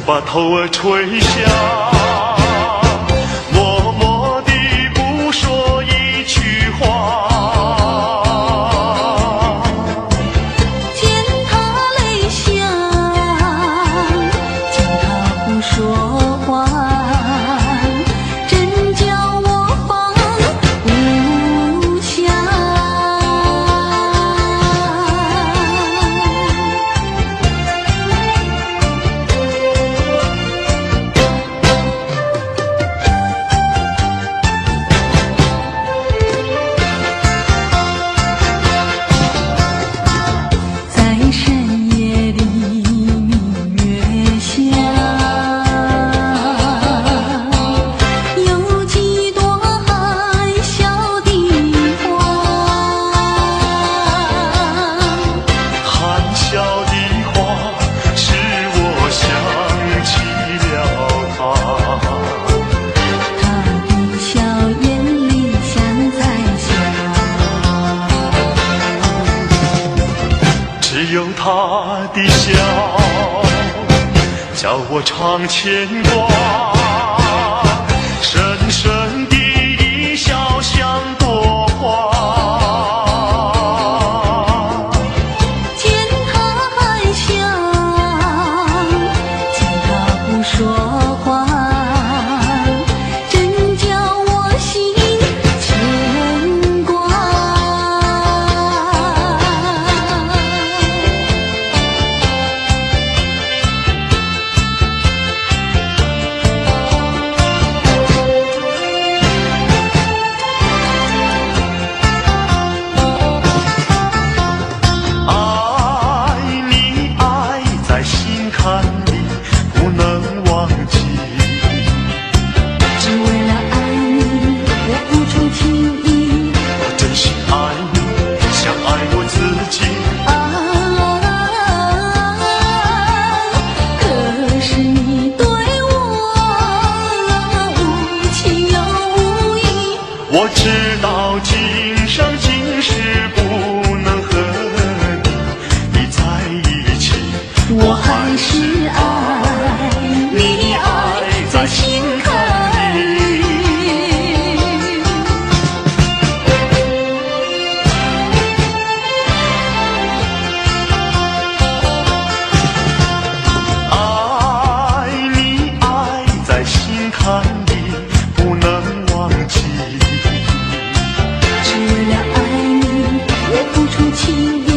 把头儿垂下，默默地不说一句话。见他泪下，见他不说话，真叫我放不下。在深夜里明月下，有几朵含笑的花。含笑的花，使我想起了他。他的笑眼里像彩霞，只有他的笑，叫我常牵挂。深深的一笑像朵花。见他含笑，见他不说话，真叫我心牵挂。爱你爱在心坎里，不能忘记。只为了爱你，我付出情意。我真心爱你，像爱我自己。可是你对我无情又无义。我知道今生今世不能和你在一起，我还是爱你，爱在心坎里。爱你爱在心坎里，不能忘记。只为了爱你，我付出情意。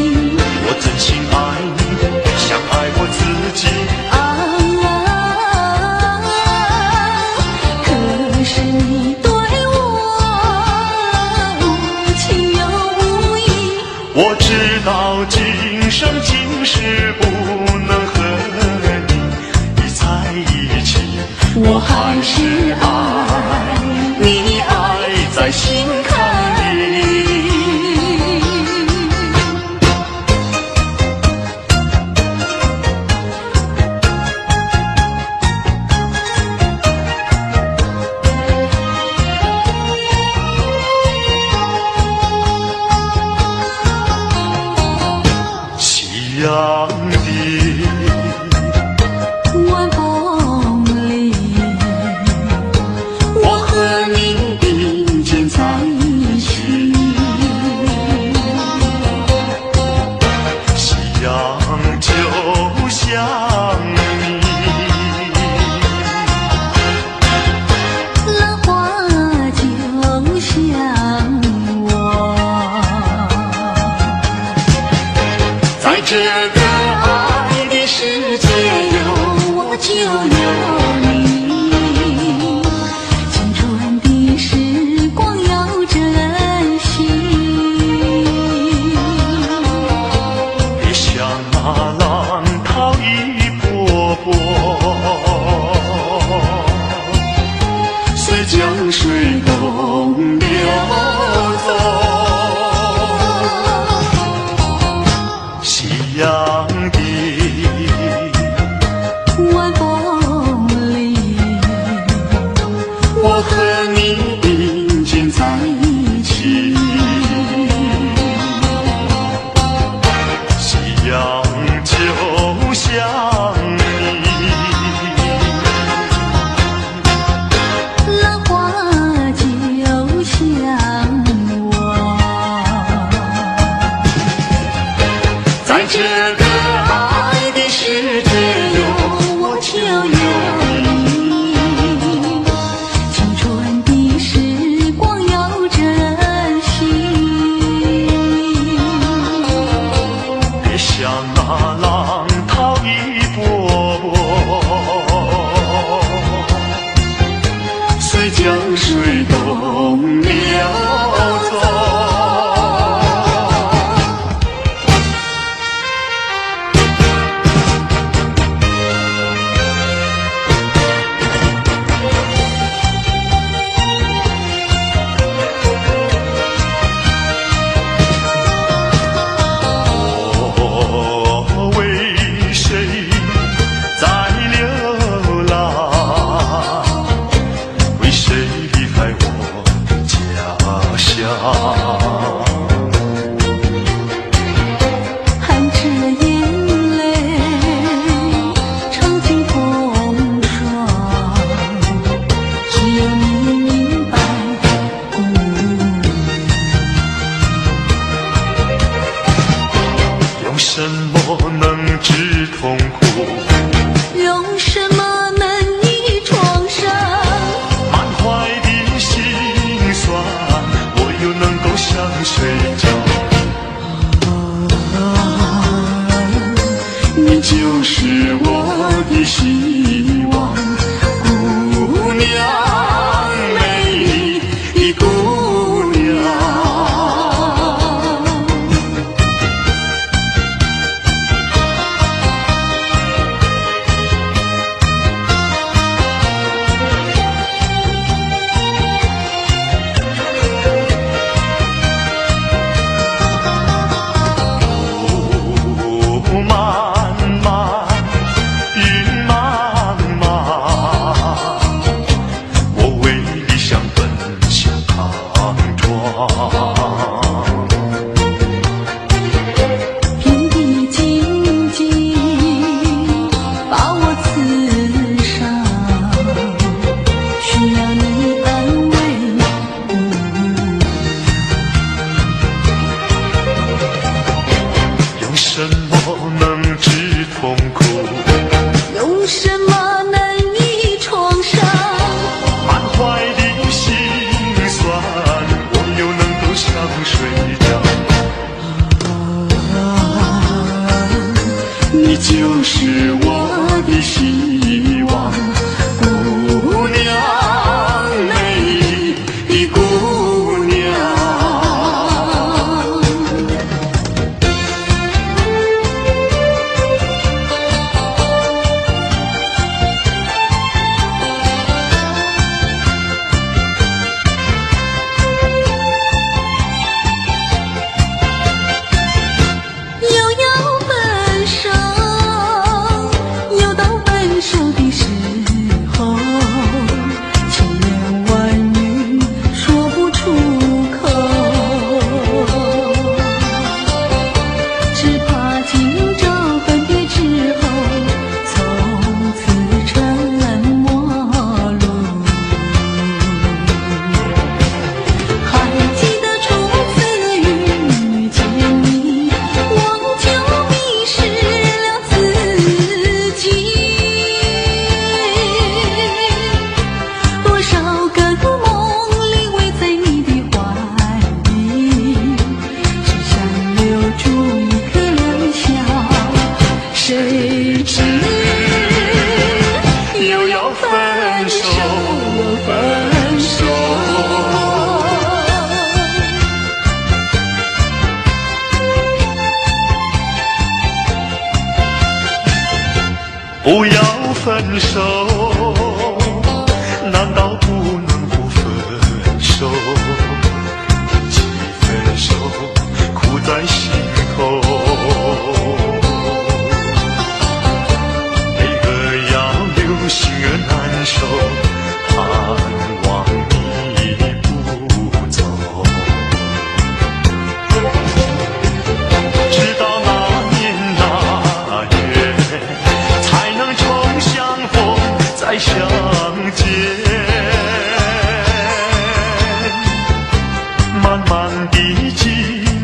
我真心爱你，像爱我自己。可是你对我无情又无义。我知道今生今世不能和你在一起，我还是爱你，爱在心坎里。夕阳的晚风里，我和你并肩在一起。夕阳就像你，浪花就像我。在这个爱的世界有我就有你，青春的时光要珍惜。别像那浪涛一波波，随江水东流走。夕阳的晚风里，我和你并肩在一起。夕阳就像你，睡觉。你就是我的希望，姑娘，美丽的姑娘。你就是我的希望，姑娘，美丽的姑娘。谁知又要分手，分手。不要分手，难道不能不分手？一起分手，苦在心头。心儿难受，盼望你不走。直到那年那月，才能重相逢再相见。漫漫的寂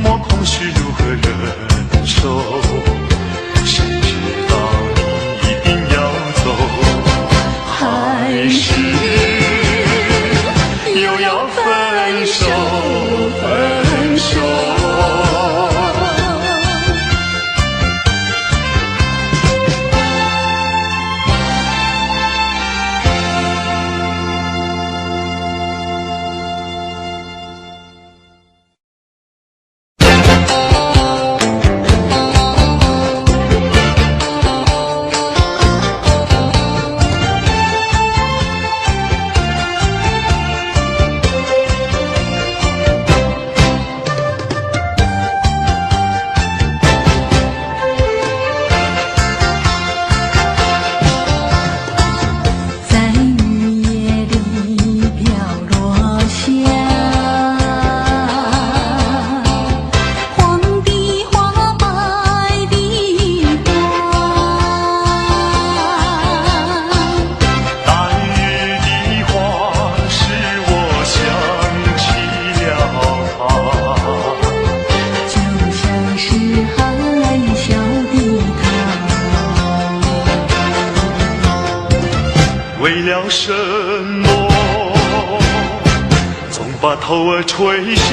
寞空虚如何忍受？谁知道你一定要走。还是又要分手，分手。为了什么，总把头儿垂下？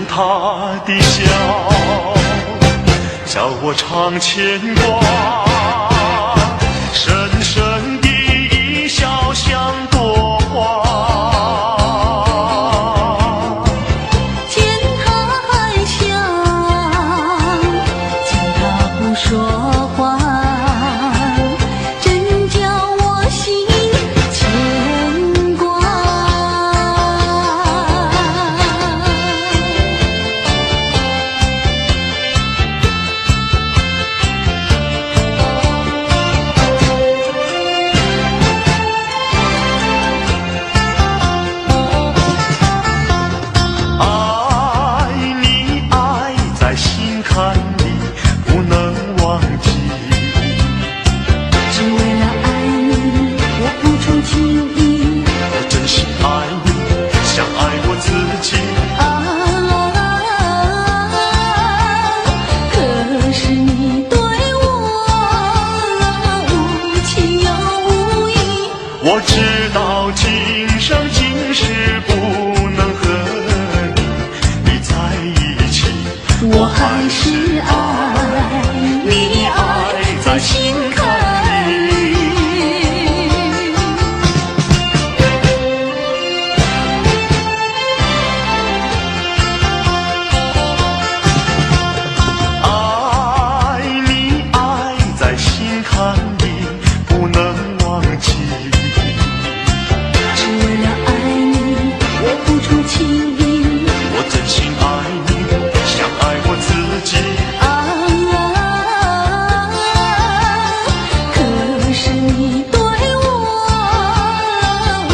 他的笑，叫我常牵挂。深深的一笑像朵花，见他含笑，见他不说话，真叫我心牵挂。看你不能忘记，只为了爱你，我付出情意，我真心爱你，像爱我自己。可是你对我无情又无义，我知道今生今世不能和你在一起，我还是爱你，爱在心坎里。爱你，爱在心坎里，不能忘记。只为了爱你，我付出情意，我真心爱你，像爱我自己。可是你对我无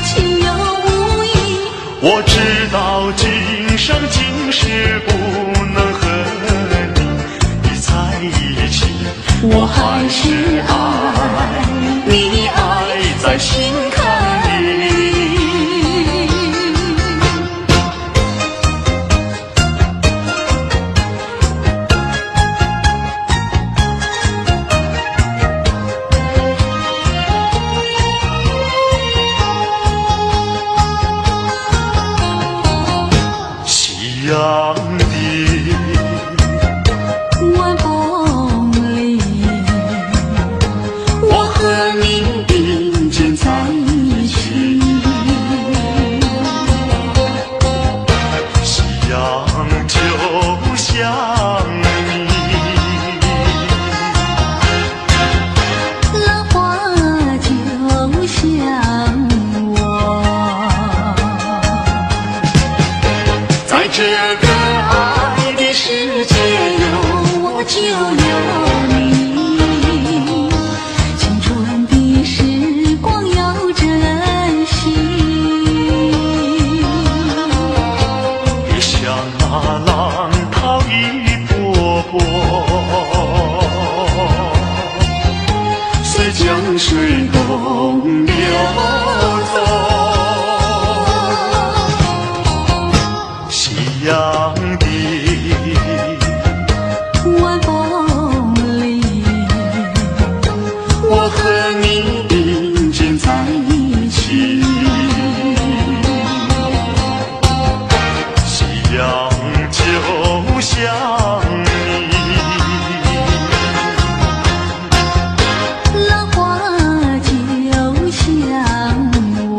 情又无义，我知道今生今世不能和你在一起，我还是爱你，爱在心坎里。夕阳的晚风里，我和你并肩在一起。夕阳就像你，浪花就像我，在这个爱的世界有我就有你，青春的时光要珍惜。别像那浪涛一波波，随江水东流走。夕阳的晚风里，我和你并肩在一起，夕阳就像你，浪花就像我，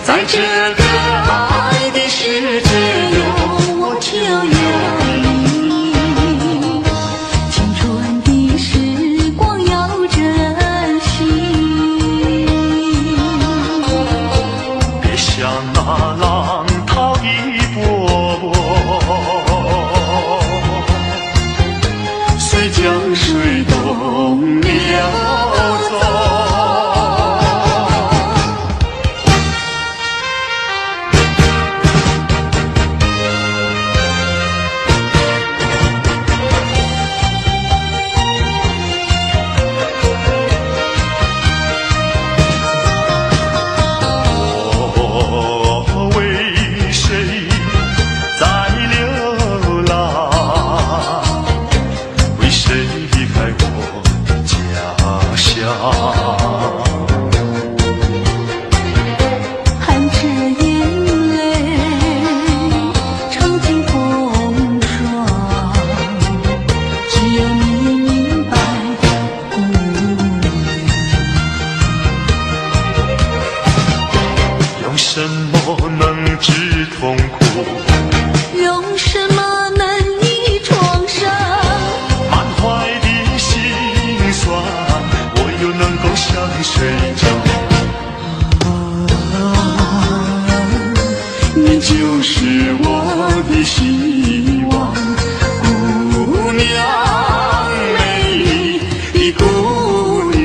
在这个爱的世界有我就有你，青春的时光要珍惜。别像那浪涛一波波，随江水东流走。用什么能治痛苦？用什么能医创伤？满怀的心酸，我又能够向谁讲？你就是我的希望，姑娘，美丽的姑娘。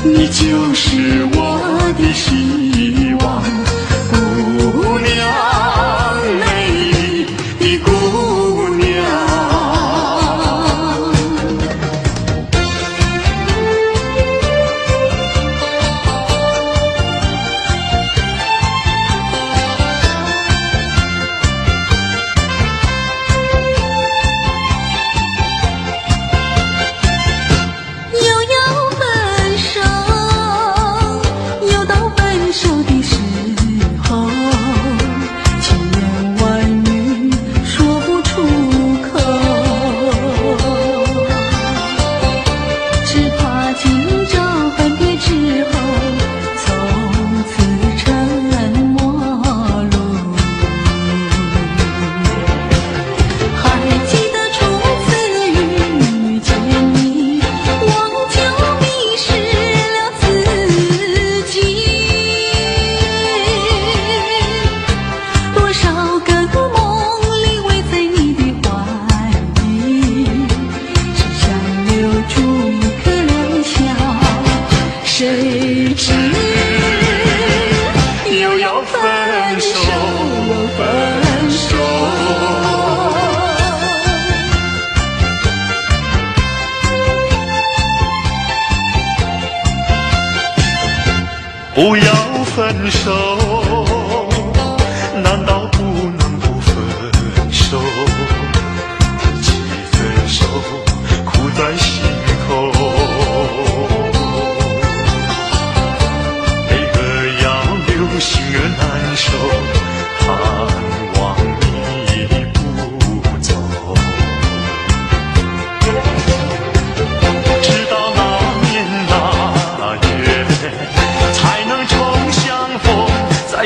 你就是我的希望，姑娘，美丽的姑娘。谁知又要分手，分手。不要分手，难道不能不分手？提起分手，苦在心头。心儿难受，盼望你不走。直到那年那月，才能重相逢在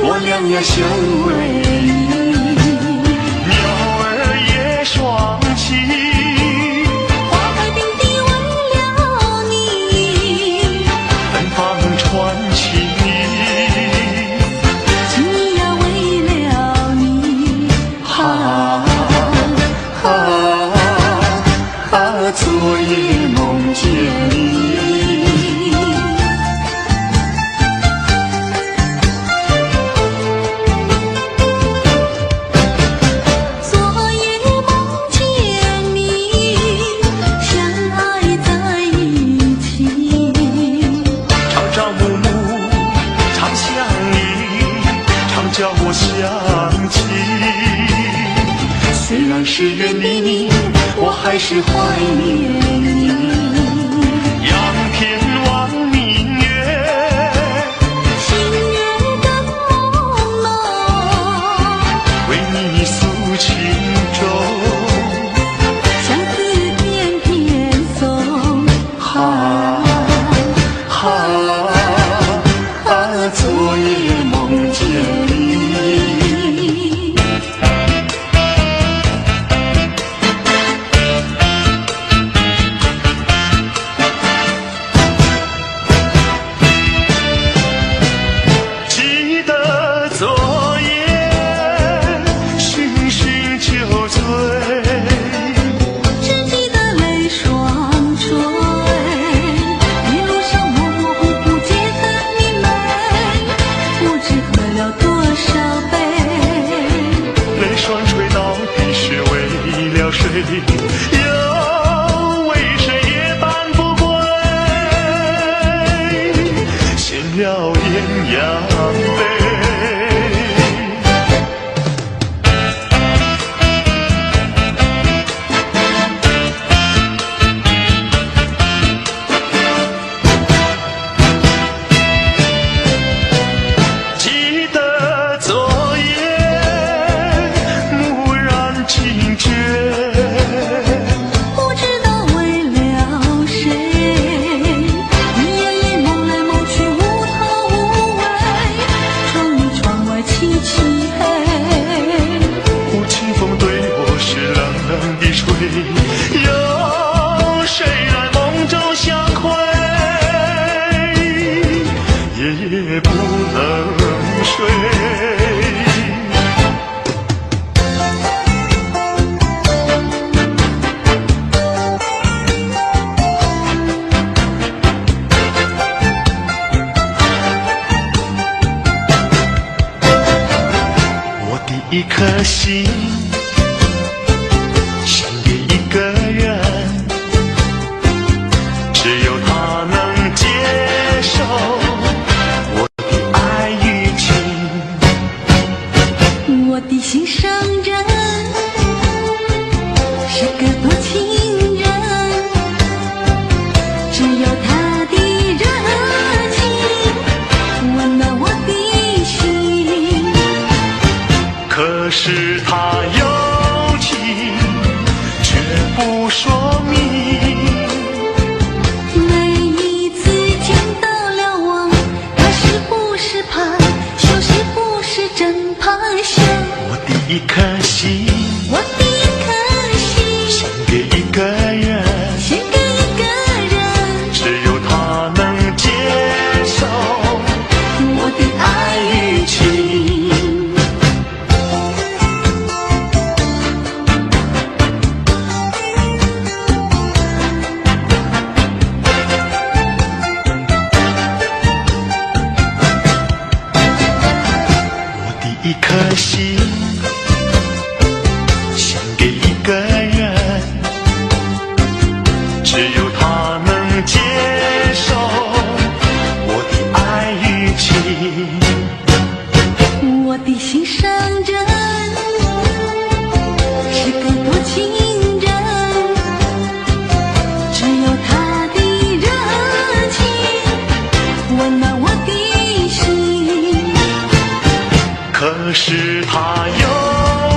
我俩呀相偎依。鸟儿也双栖，花开并蒂为了你，芬芳传奇。情意呀为了你，昨夜梦见你。昨夜梦见你，相爱在一起。朝朝暮暮常想你，常叫我想起。虽然是远离你，我还是怀念你。仰天望明月，星月的朦胧，为你诉情衷。相思片片送，昨夜梦见你。记得昨夜醺醺酒醉，只记得泪双垂，一路上模模糊糊记得你美，不知喝了多少杯。泪双垂到底是为了谁？又为谁夜半不归？闲了鸳鸯杯。记得昨夜蓦然惊觉，不知道为了谁，你夜里梦来梦去无头无尾，窗里窗外漆漆黑。忽清风对我是冷冷地吹，有谁来梦中相会？夜夜不能睡。我的一颗心献给一个人，只有他能接受我的爱与情。我的心上人是个多情人，只有他的热情温暖我的心。可是他有情却不说明，每一次见到了我，他是不是怕羞，是不是真怕羞？我的一颗心我的一颗心献给一个人，献给一个人，只有他能接受我的爱与情。我的一颗心献给一个人，只有他能接受我的爱与情。我的心上人是个多情人，只有他的热情温暖我的心。可是他有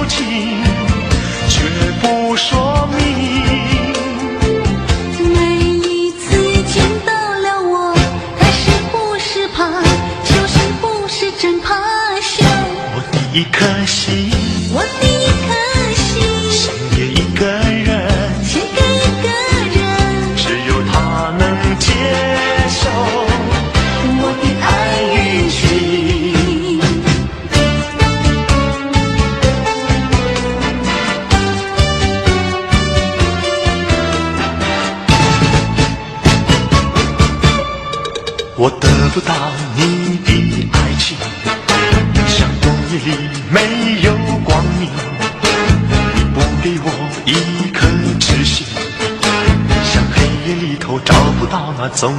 情却不说明，每一次见到了我，他是不是怕羞，是不是真怕羞？一颗心，我的一颗心，献给一个人，献给一个人，只有他能接受我的爱与情。我得不到你的爱情，像冬夜里没有光明，你不给我一颗痴心，像黑夜里头找不到那踪影。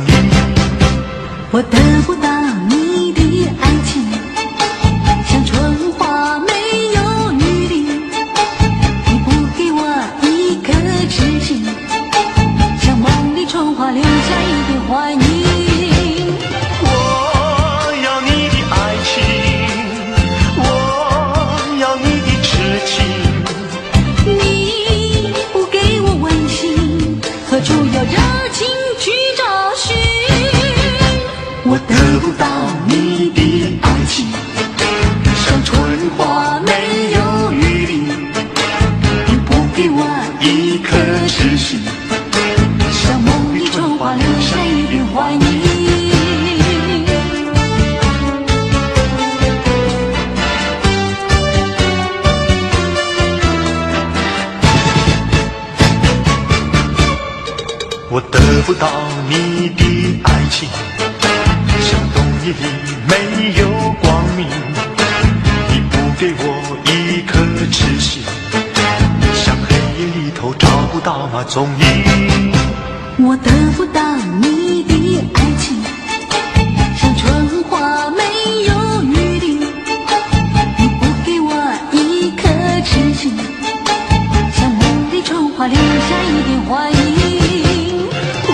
我得不到你的爱情，像春花没有雨淋，你不给我一颗痴心，像梦里春花留下一点幻影。何处有热情去找寻？我得不到你的爱情，像春花没有雨淋，你不给我一颗痴心，像梦里春花留下一点幻影。我得不到你的爱情，像冬夜里没有光明，你不给我一颗痴心，像黑夜里头找不到那踪影。我得不到你的爱情，像春花没有雨淋，你不给我一颗痴心，像梦里春花留下一点幻影。我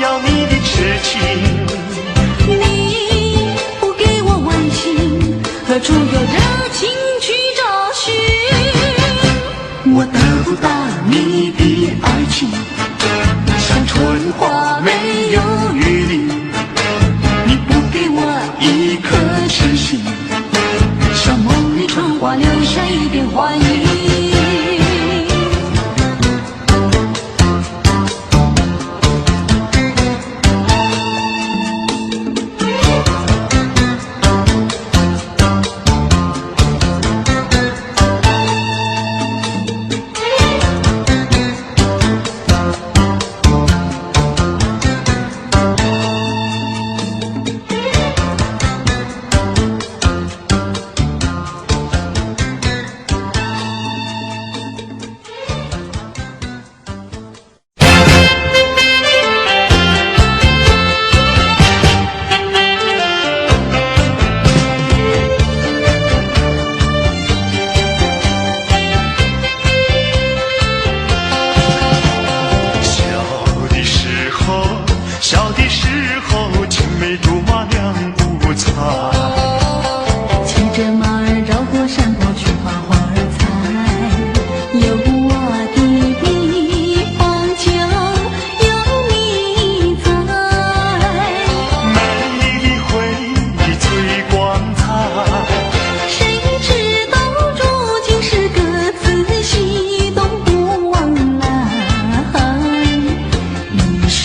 要你的痴情，你不给我温馨，何处有热情去找寻？我得不到你的爱情，像春花没有雨淋，你不给我一颗痴心，像梦里春花留下一点幻影。小的时候青梅竹马两不猜，骑着马儿绕过山坡去花花儿采，有我的地方就有你在，美丽的回忆最光彩，谁知道如今是各自西东不往来，你是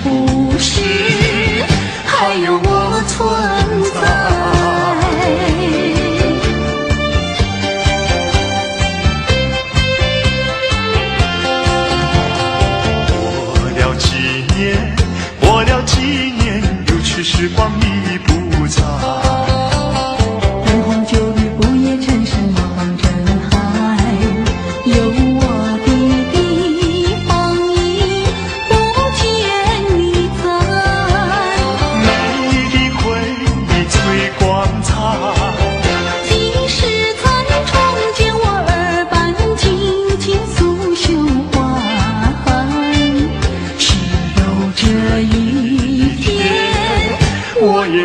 不是还有我存在？过了几年，有去时光已不在。灯红酒绿，不夜城市茫茫人海，有我的地方已不见你在。美丽的回忆最光彩，几时才重见我耳畔轻轻诉胸怀？只有这一天，我也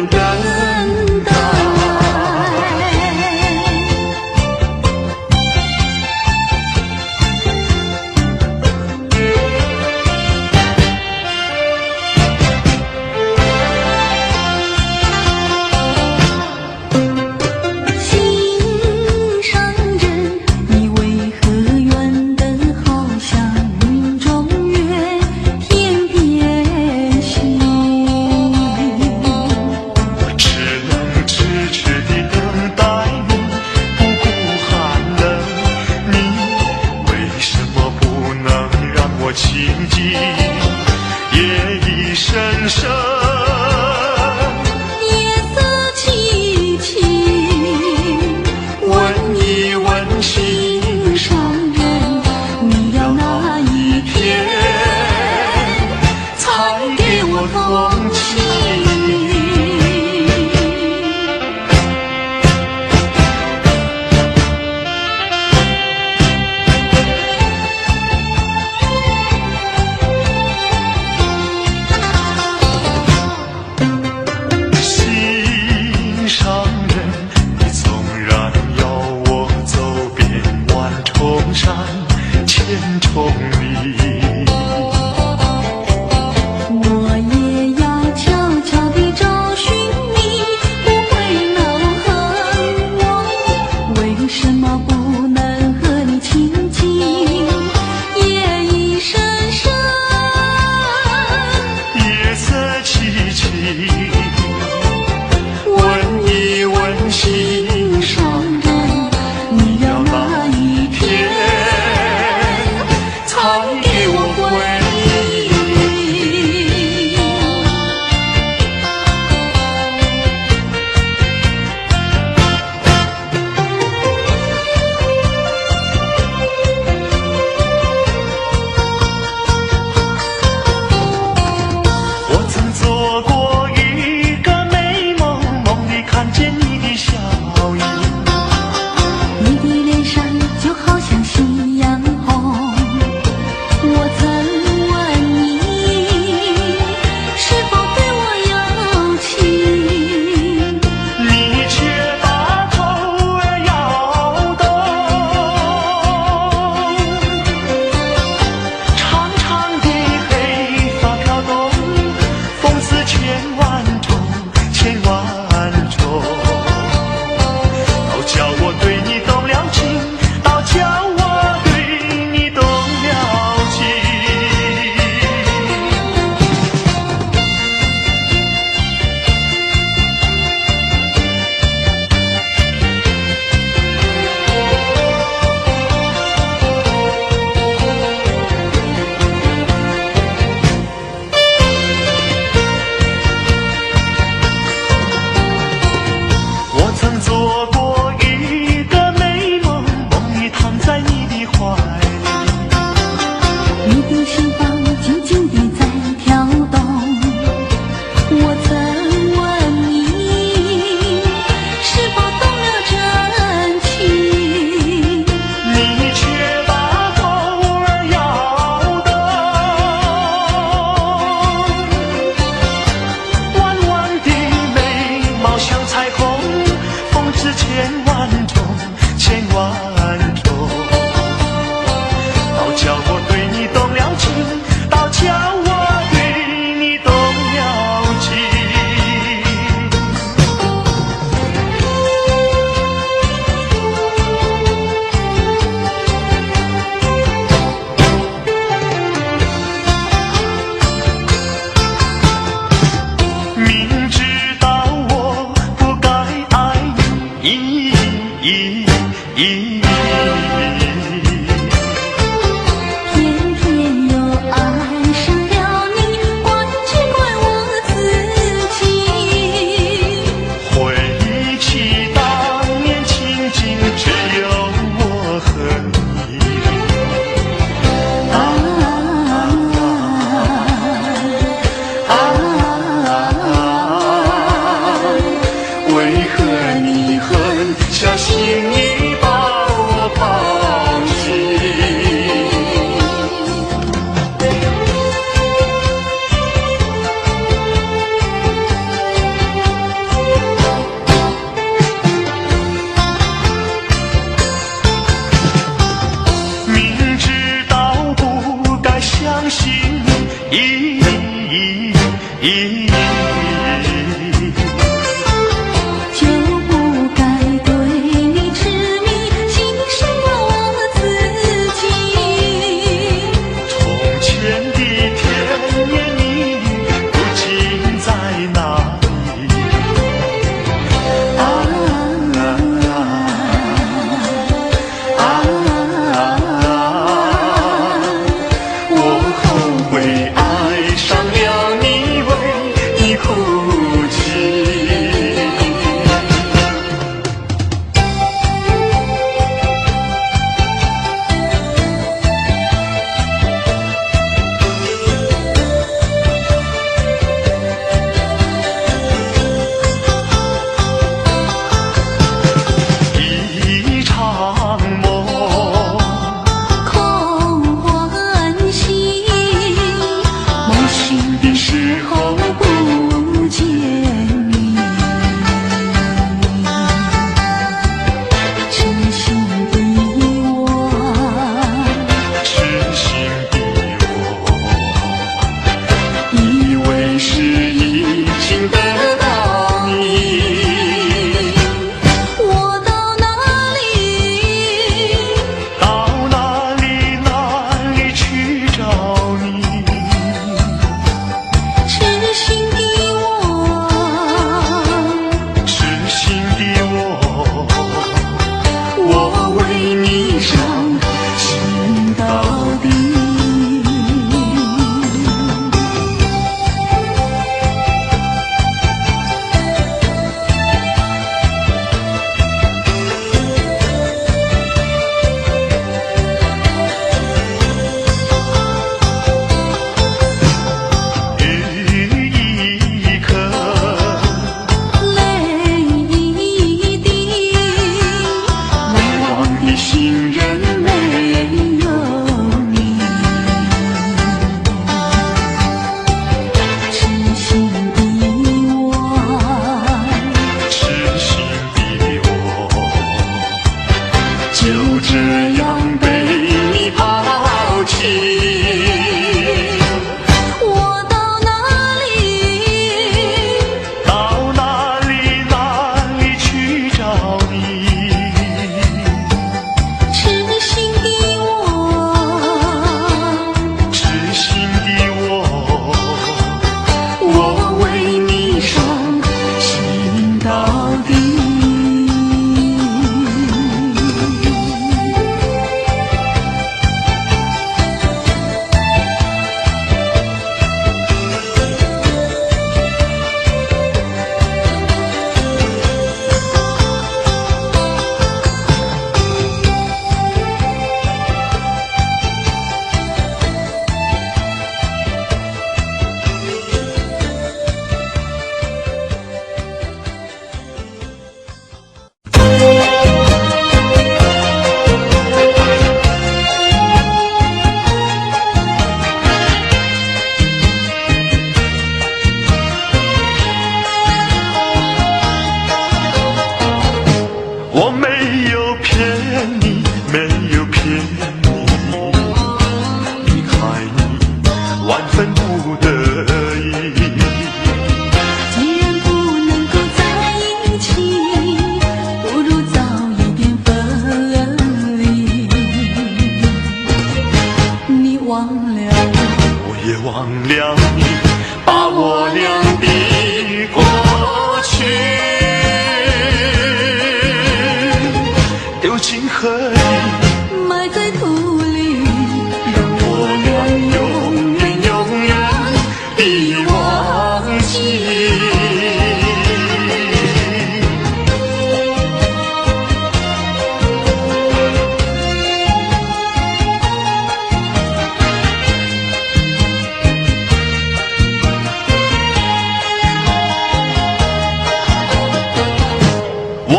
问一问心上人，你要哪一天才给我回应？我曾做过一个美梦，梦里看见你的笑颜，你的脸上就好像夕阳红。我曾问你是否对我有情，你却把头摇动。长长的黑发飘动，风似千万种，千万种。都叫我对你动了情，都叫我对你动了情。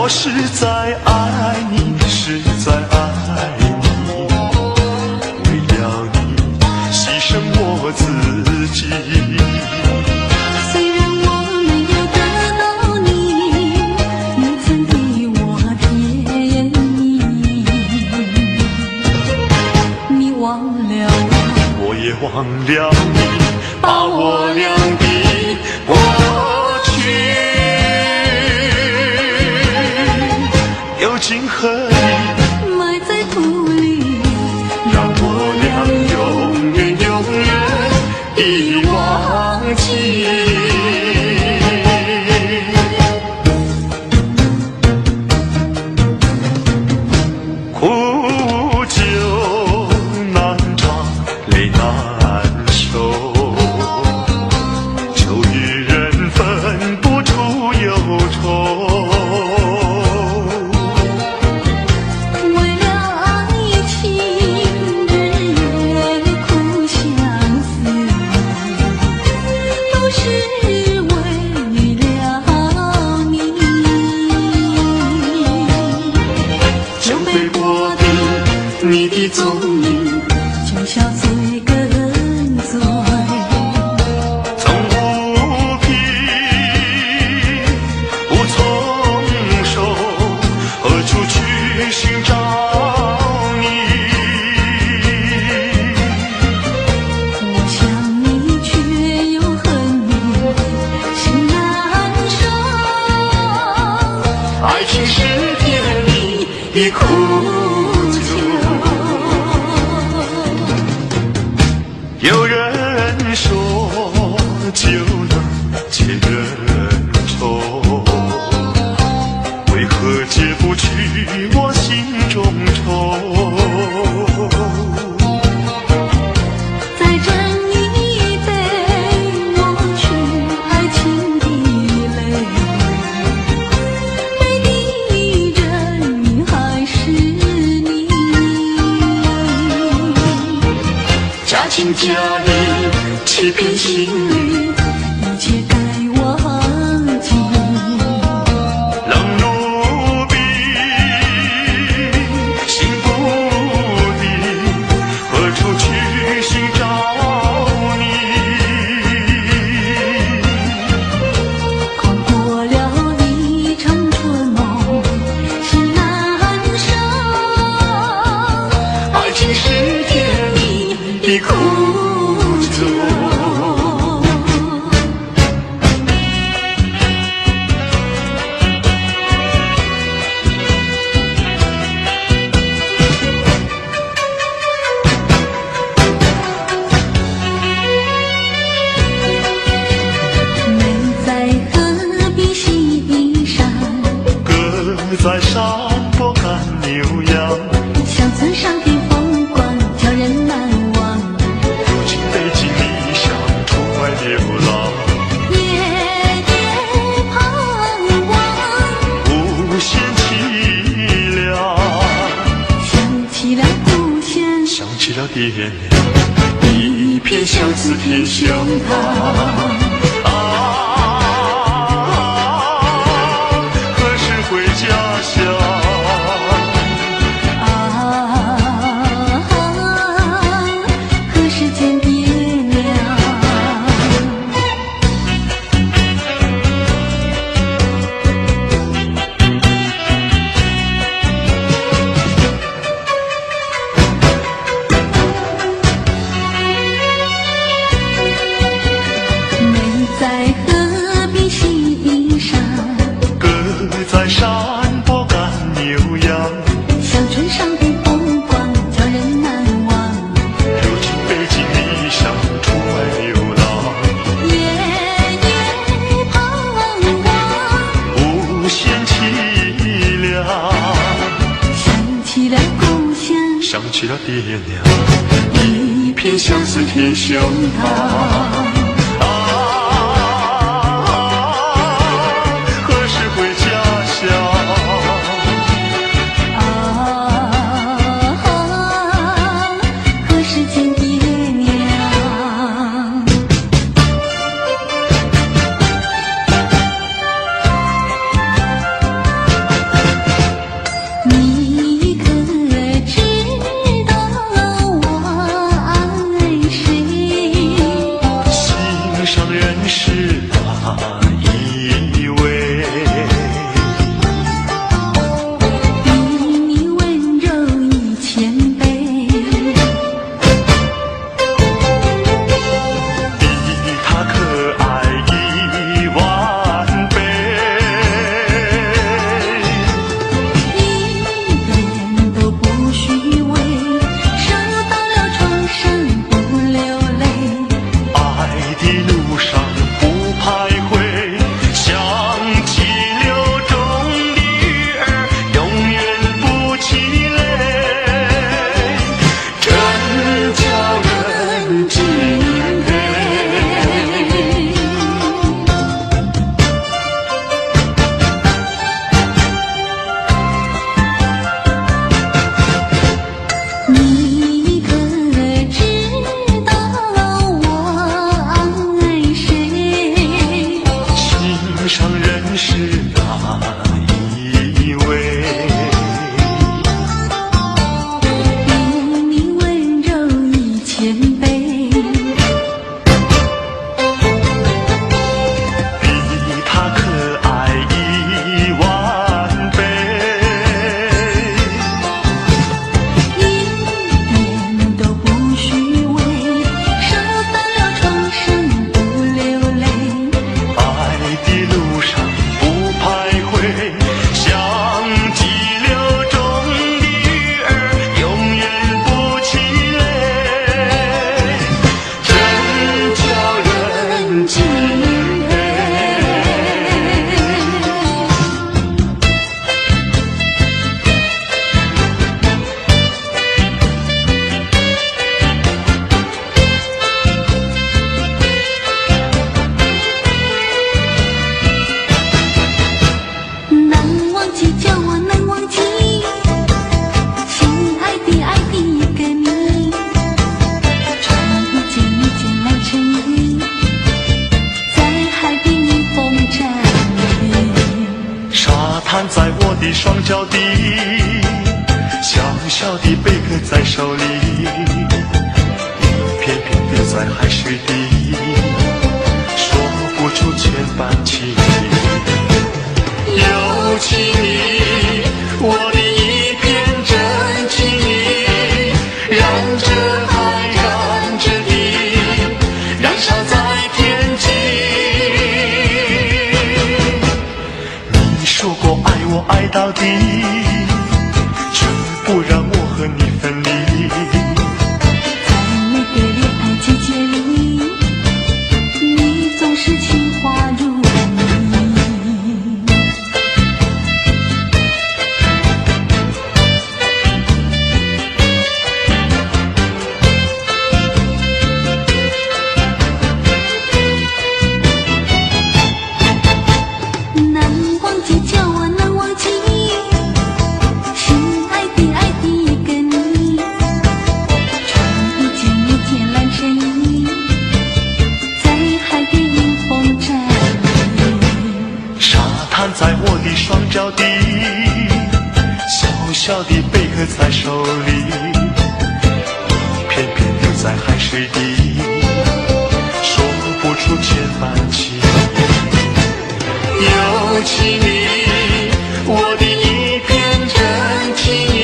我是在爱你，是在爱你，为了你牺牲我自己。虽然我没有得到你，你曾给我甜蜜，你忘了我，我也忘了你，把我俩的过去又今何以埋在土里，让我俩永远永远地忘记。苦酒难尝，泪难收，酒与人分不出忧愁。为了爱情日夜苦相思，都是为了你。酒杯过的你的踪影，酒笑醉跟醉，从无凭无从手，何处去寻找你？我想你却又恨你，心难受。爱情是甜蜜的苦酒，有人说酒能解人愁，为何解不去我心中愁？再斟一杯，忘去爱情的泪，美丽人还是你。假情假意欺骗心灵，一切该忘记。冷如冰，心不定，何处去寻找你？跨过了一场春梦，心难受。爱情是甜蜜的苦酒。美在何必西山，歌在山坡看牛羊，乡村上的风光叫人难忘。如今背井离乡出外流浪，夜夜盼望，无限凄凉。想起了故乡，想起了爹娘，一片相思贴胸膛。何时回家乡？何时见爹娘？美在何必西山，歌在山坡赶牛羊，乡村上的风光叫人难忘。如今背井离乡出外流浪，夜夜盼望，无限凄凉。想起了故乡，想起了爹娘，一片相思贴胸膛。何时回家乡？何时见爹娘？人是哪一位？比你温柔1000倍，比他可爱10000倍。一点都不虚伪，受翻了床上不流泪。爱的路上不徘徊，像激流中的鱼儿，永远不气馁，真叫人敬佩。难忘记，叫我难忘记，亲爱的爱的一个你，穿一件一件蓝衬衣，在海边迎风站立。沙滩在我的双脚底，小小的贝壳在手里，一片片丢在海水底，说不出千般情意。有情意，我的一片真情意，燃着海，燃着地，燃烧在天际。你说过爱我爱到底，绝不让我和你分离。在每个恋爱季节里，你总是情话如蜜。难忘记，叫我难忘记，亲爱的爱的一个你，穿一件一件蓝衬衣，在海边迎风站立。沙滩在我的双脚底，小小的贝壳在手里，一片片丢在海水底，说不出千般情意。有情意，我的一片真情意，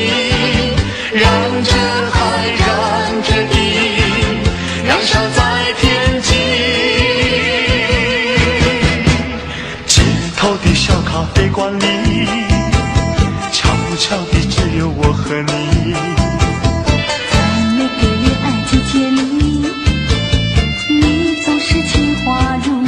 燃着海，燃着地，燃烧在天际。街头的小咖啡馆里，悄悄的只有我和你。在每个恋爱季节里，你总是情话如蜜。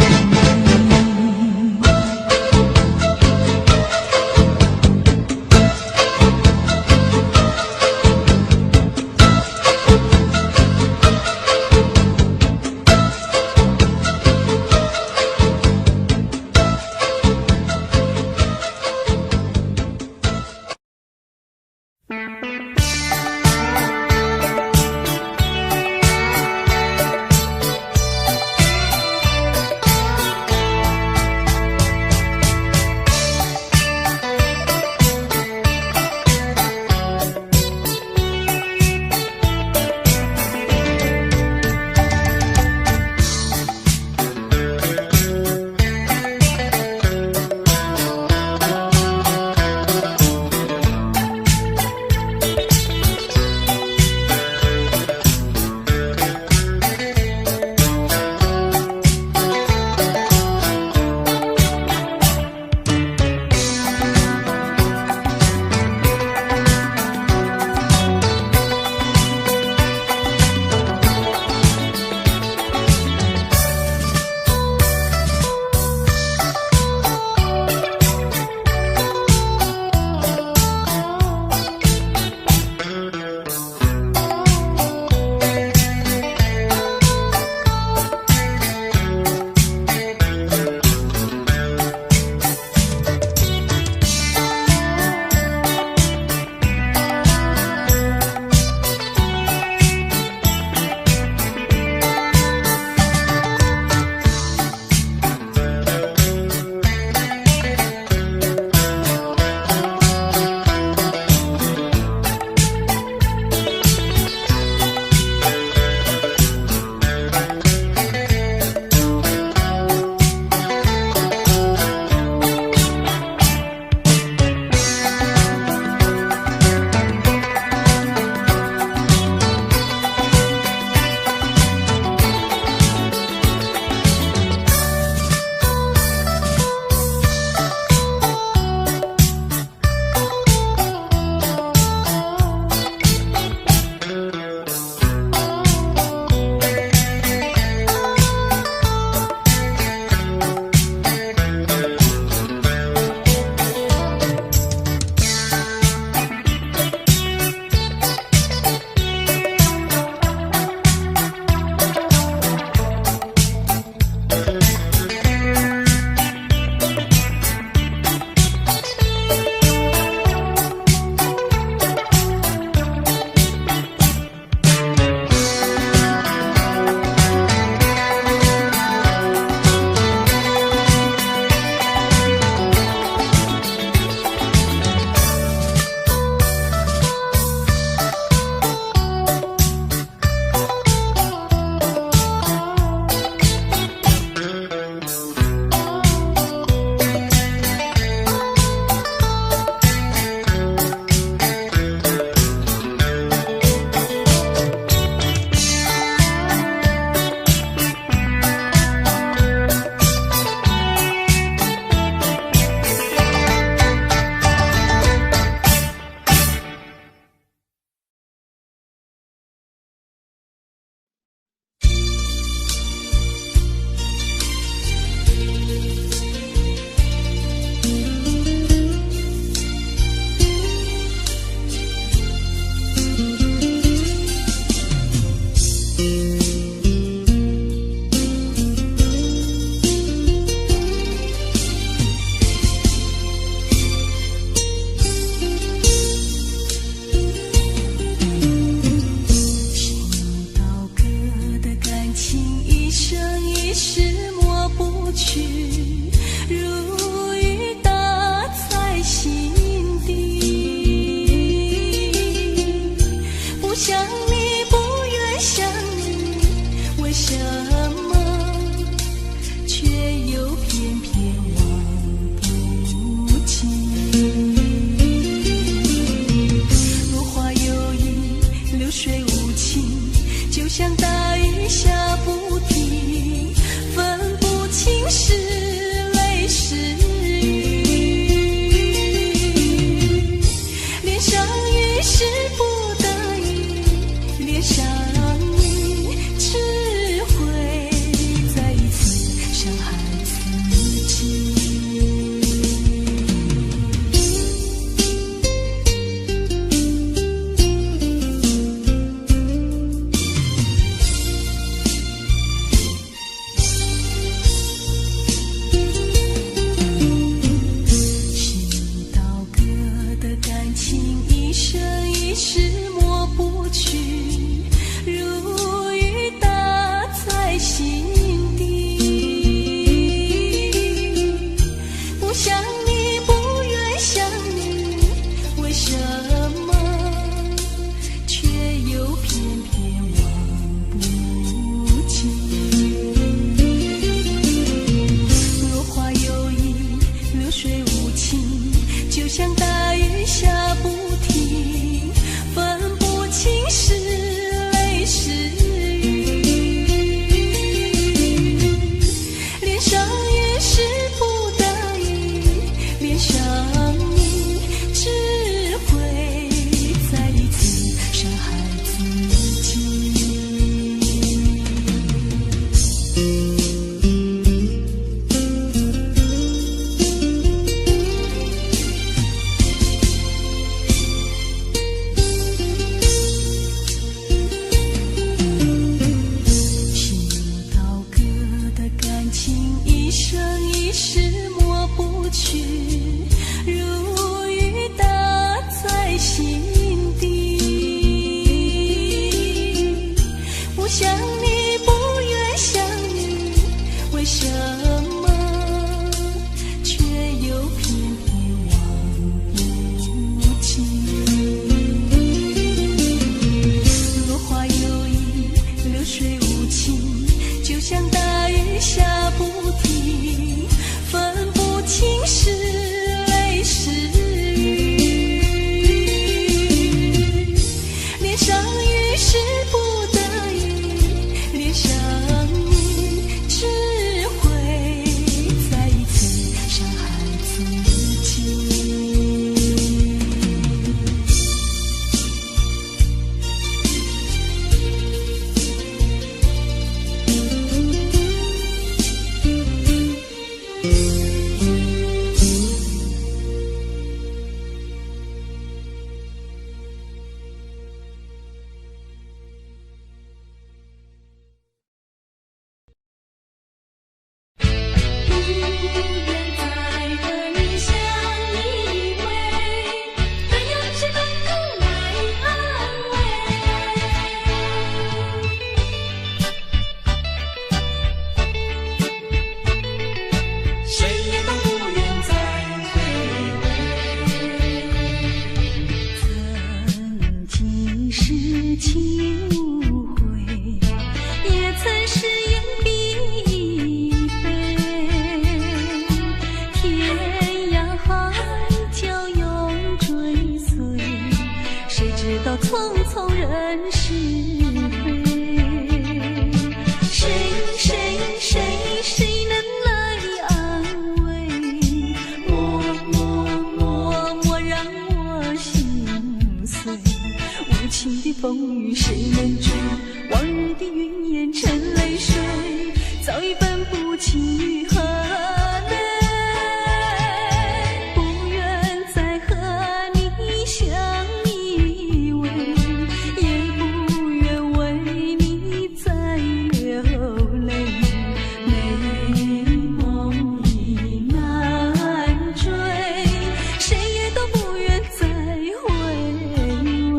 不想你，不愿想你，为什么却又偏偏忘不尽？落花有意，流水无情，就像大雨下不停，分不清是泪是雨。脸上也是不得已，脸上你只会再一次伤害自己。情如刀割的感情，一生一世抹不去，如雨打在心底。不想你，不愿想你，为什么却又偏偏忘不尽？落花有意，流水无情，就像大雨下不停，分不清是泪是雨。脸上雨是不得已，脸上你只会再一次伤害自己。不愿再和你相依偎，但又只能够来安慰。谁也都不愿再回味。曾经是情无悔，也曾是言必非。天涯海角永追随，谁知道匆匆人是非。谁能来安慰？默让我心碎。无情的风雨谁能追？往日的云烟成泪水，早已分不清雨和泪。不愿再和你相依偎，也不愿为你再流泪。美梦已难追，谁也都不愿再回味。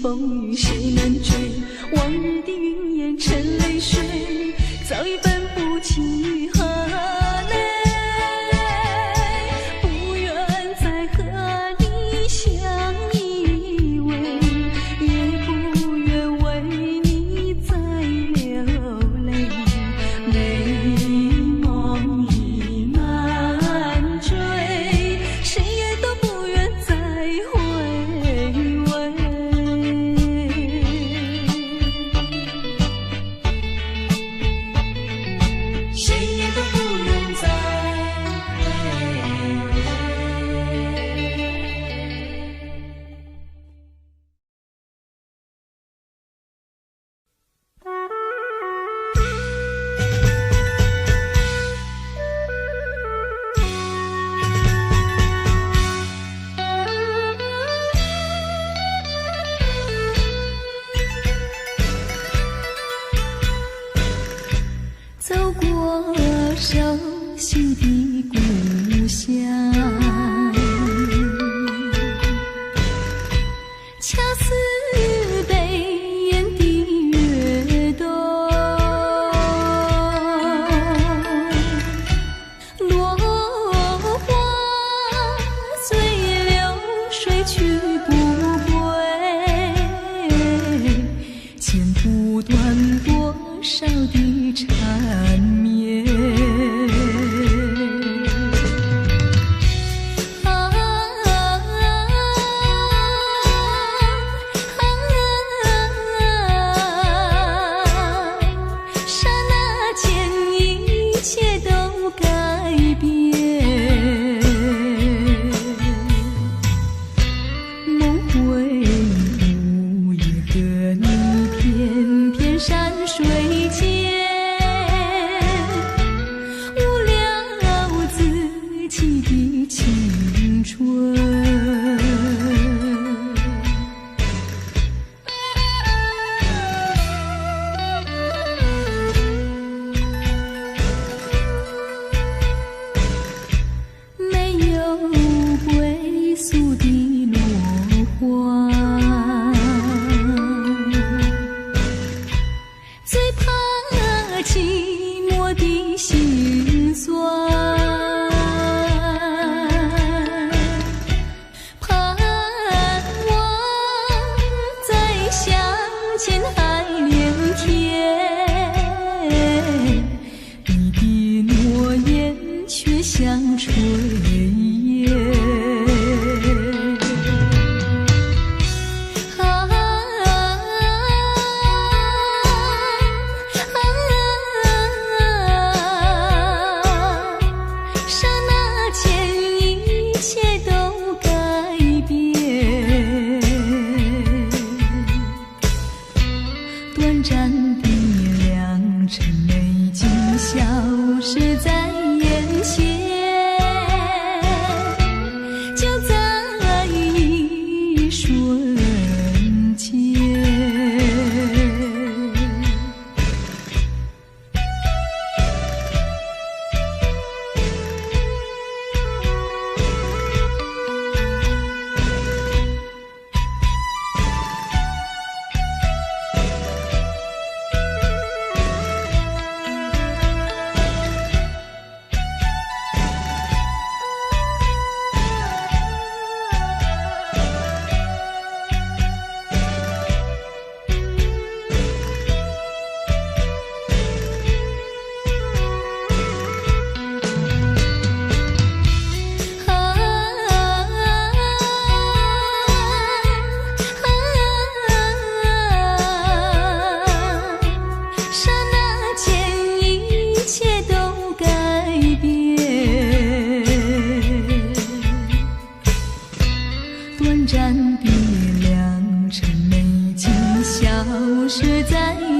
风雨谁能追？往日的云烟成泪水，早已分不清雨和泪。不愿再和你相依偎，也不愿为你再流泪。美梦已难追，谁也都不愿再回味。谁也都不愿再回味。走过熟悉的故乡，恰似北雁的跃动，落花随流水去不归，剪不断多少的缠绵。刹那间一切都改变，梦回午夜和你翩翩山水间，无聊自己的青春。没有归宿的落花，最怕寂寞的心酸，盼望再相见还连天，你的诺言却像炊烟。刹那间一切都改变，短暂的良辰美景消失在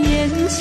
眼前。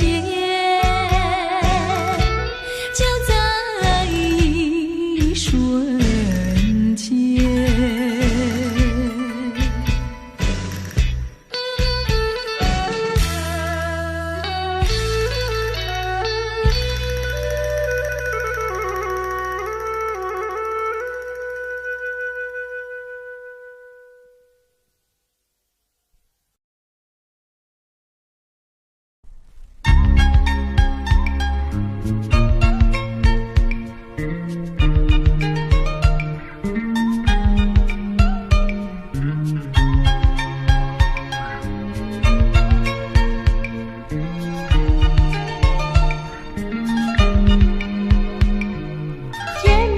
见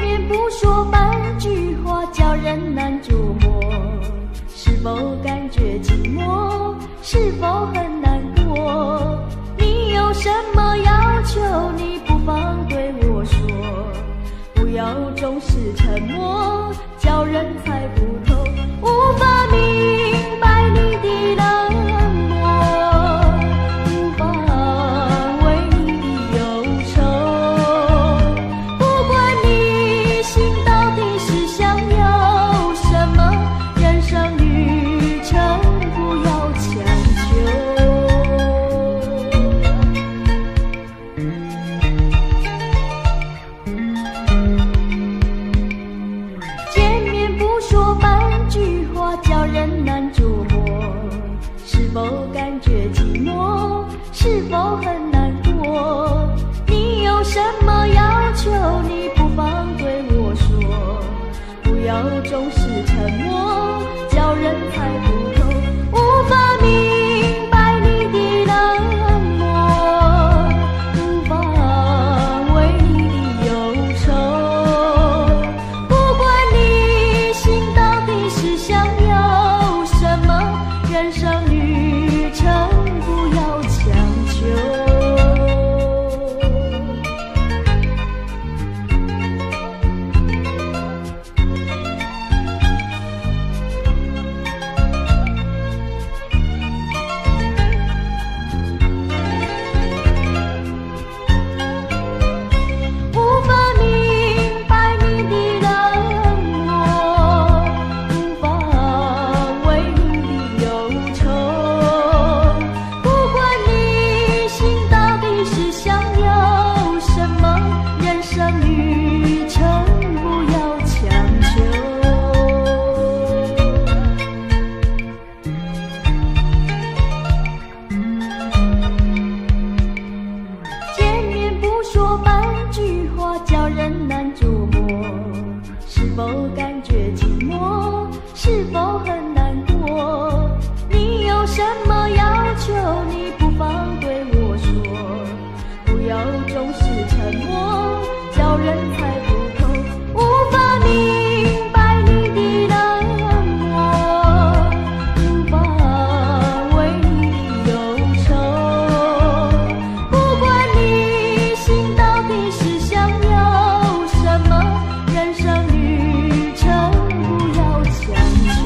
面不说半句话，叫人难捉摸。是否感觉寂寞？是否很难过？你有什么要求？你不妨对我说，不要总是沉默，叫人猜不透，无法明白你的冷漠，无法为你的忧愁。不管你心到底是想要什么，人生旅程不要强求。见面不说半句话，叫人难捉摸。是否感觉寂寞？是否很难过？你有什么要求？你不妨对我说，不要总是沉默，叫人猜不透，无法明白你的冷漠，无法为你的忧愁。不管你心到底是想要什么，人生旅程不要强求。无法明白你的冷漠，无法为你的忧愁。不管你心到底是想要什么，人生旅程不要强求。见面不说半句话，叫人难捉摸。是否感觉寂寞？是否很难过？你有什么要求？你不妨对我说，不要总是沉默，叫人猜不透，无法明白你的冷漠，无法为你的忧愁。不管你心到底是想要什么，人生旅程不要强求。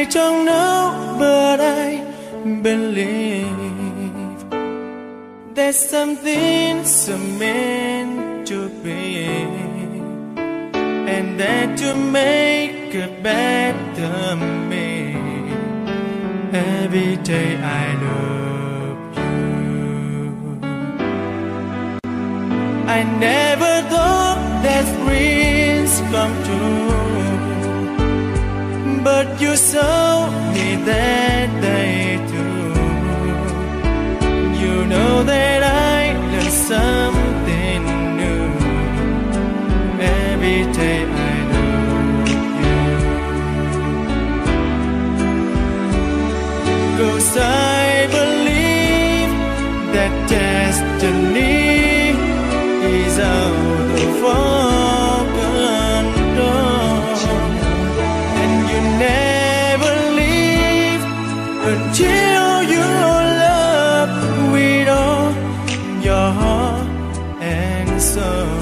I don't know, but I believe there's something so meant to be, and that to make a better me. Every day I love you. I never thought that dreams come true, but you saw me that day too. You know that I learned something new. Every day I love you. 'Cause I believe that destiny is out of our control, and you never leave until you love with all your heart and soul.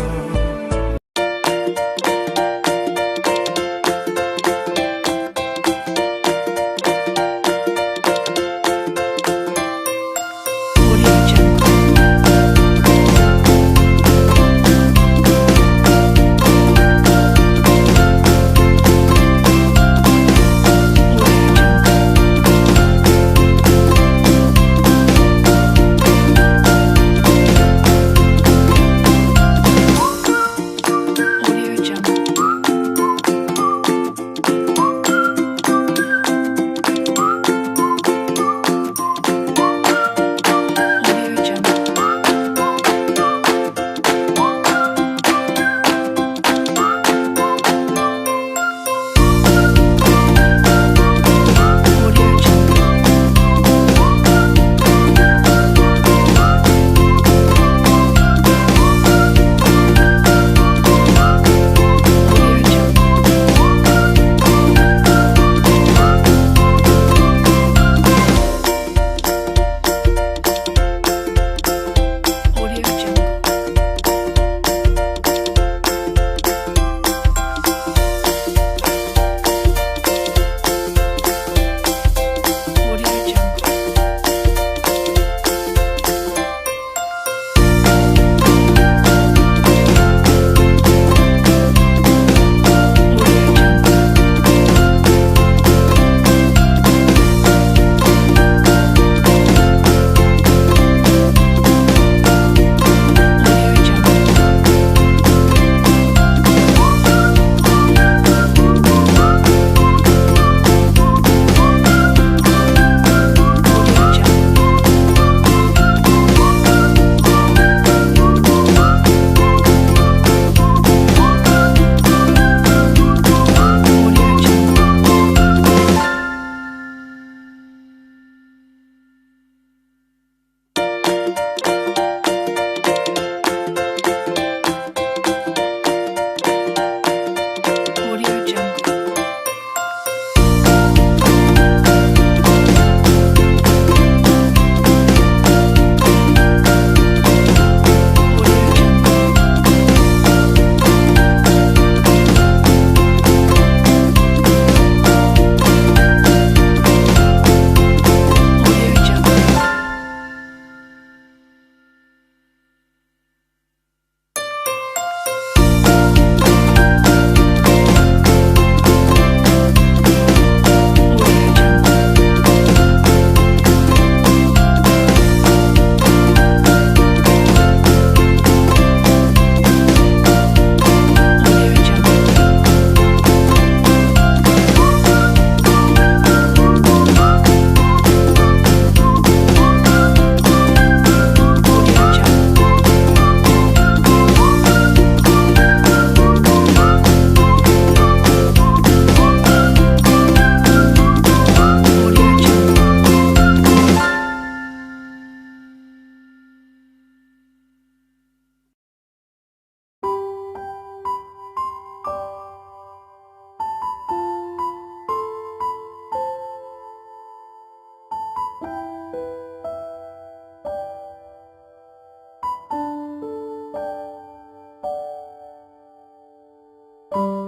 you.